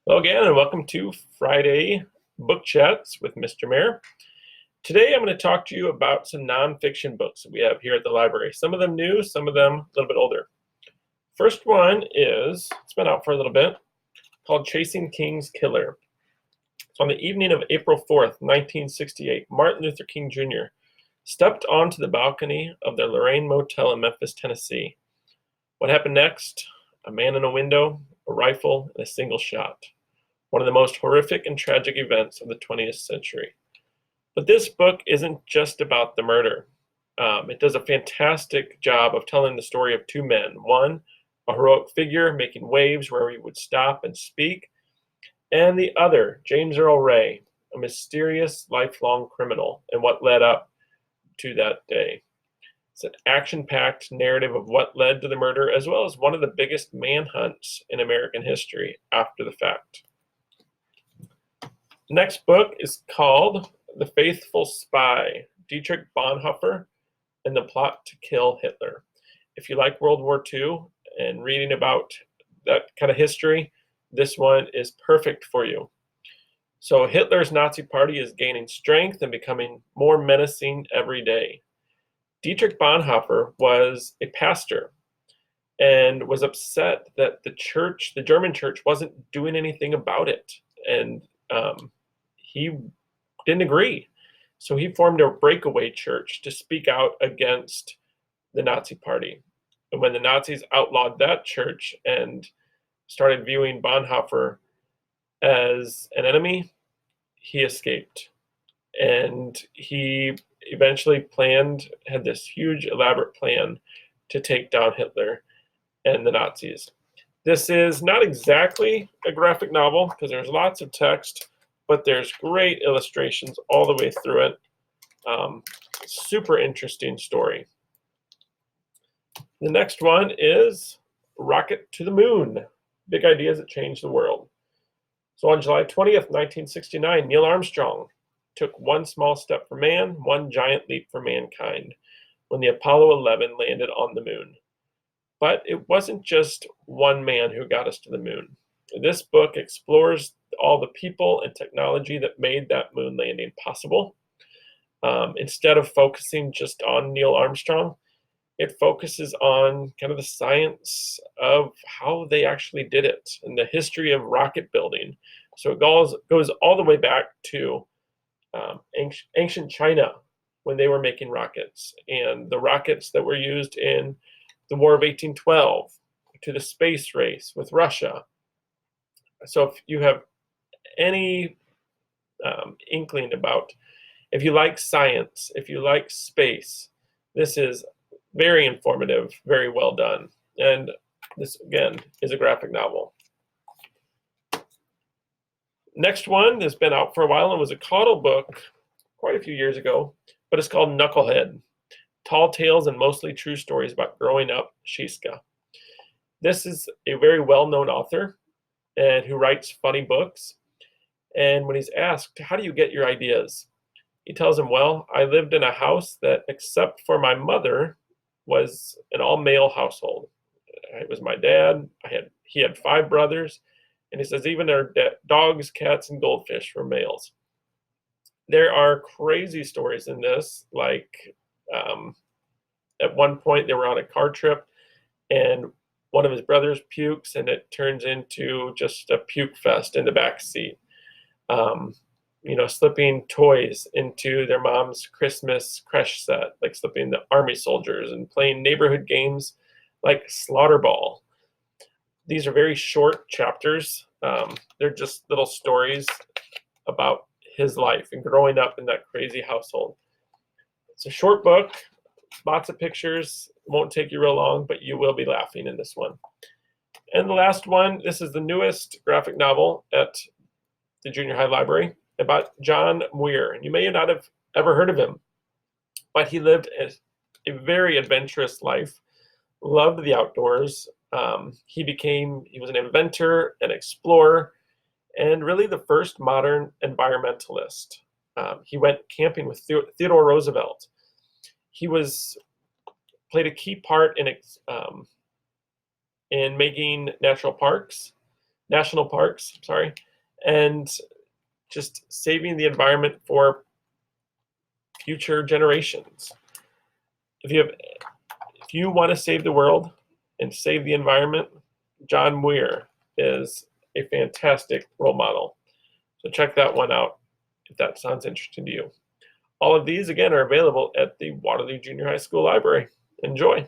Hello again, and welcome to Friday Book Chats with Mr. Mayor. Today I'm going to talk to you about some nonfiction books that we have here at the library. Some of them new, some of them a little bit older. First one is, it's been out for a little bit, called Chasing King's Killer. So on the evening of April 4th, 1968, Martin Luther King Jr. stepped onto the balcony of the Lorraine Motel in Memphis, Tennessee. What happened next? A man in a window, a rifle, and a single shot. One of the most horrific and tragic events of the 20th century. But this book isn't just about the murder. It does a fantastic job of telling the story of two men. One, a heroic figure making waves where he would stop and speak. And the other, James Earl Ray, a mysterious lifelong criminal and what led up to that day. It's an action-packed narrative of what led to the murder, as well as one of the biggest manhunts in American history after the fact. The next book is called The Faithful Spy, Dietrich Bonhoeffer and the Plot to Kill Hitler. If you like World War II and reading about that kind of history, this one is perfect for you. So Hitler's Nazi party is gaining strength and becoming more menacing every day. Dietrich Bonhoeffer was a pastor and was upset that the German church, wasn't doing anything about it. And he didn't agree. So he formed a breakaway church to speak out against the Nazi party. And when the Nazis outlawed that church and started viewing Bonhoeffer as an enemy, he escaped. And he eventually had this huge elaborate plan to take down Hitler and the Nazis. This is not exactly a graphic novel because there's lots of text, but there's great illustrations all the way through it. Super interesting story. The next one is Rocket to the Moon, Big Ideas That Change the World. So on July 20th, 1969, Neil Armstrong took one small step for man, one giant leap for mankind when the Apollo 11 landed on the moon. But it wasn't just one man who got us to the moon. This book explores all the people and technology that made that moon landing possible. Instead of focusing just on Neil Armstrong, it focuses on kind of the science of how they actually did it and the history of rocket building. So it goes all the way back to ancient China when they were making rockets, and the rockets that were used in the War of 1812, to the space race with Russia. So if you have any inkling about, if you like science, if you like space, this is very informative, very well done. And this, again, is a graphic novel. Next one has been out for a while and was a Caudle book quite a few years ago, but it's called Knucklehead, Tall Tales and Mostly True Stories About Growing Up Scieszka. This is a very well-known author and who writes funny books. And when he's asked, how do you get your ideas? He tells him, well, I lived in a house that, except for my mother, was an all-male household. It was my dad. He had 5 brothers. And he says even their dogs, cats, and goldfish were males. There are crazy stories in this, like at one point they were on a car trip and one of his brothers pukes and it turns into just a puke fest in the back seat. Slipping toys into their mom's Christmas creche set, like slipping the army soldiers, and playing neighborhood games like Slaughter Ball. These are very short chapters. They're just little stories about his life and growing up in that crazy household. It's a short book, lots of pictures. It won't take you real long, but you will be laughing in this one. And the last one, this is the newest graphic novel at the junior high library about John Muir. And you may not have ever heard of him, but he lived a very adventurous life, loved the outdoors. He was an inventor, an explorer, and really the first modern environmentalist. He went camping with Theodore Roosevelt. He played a key part in making natural parks national parks, sorry, and just saving the environment for future generations. If you want to save the world and save the environment, John Muir is a fantastic role model. So check that one out if that sounds interesting to you. All of these, again, are available at the Waterloo Junior High School Library. Enjoy.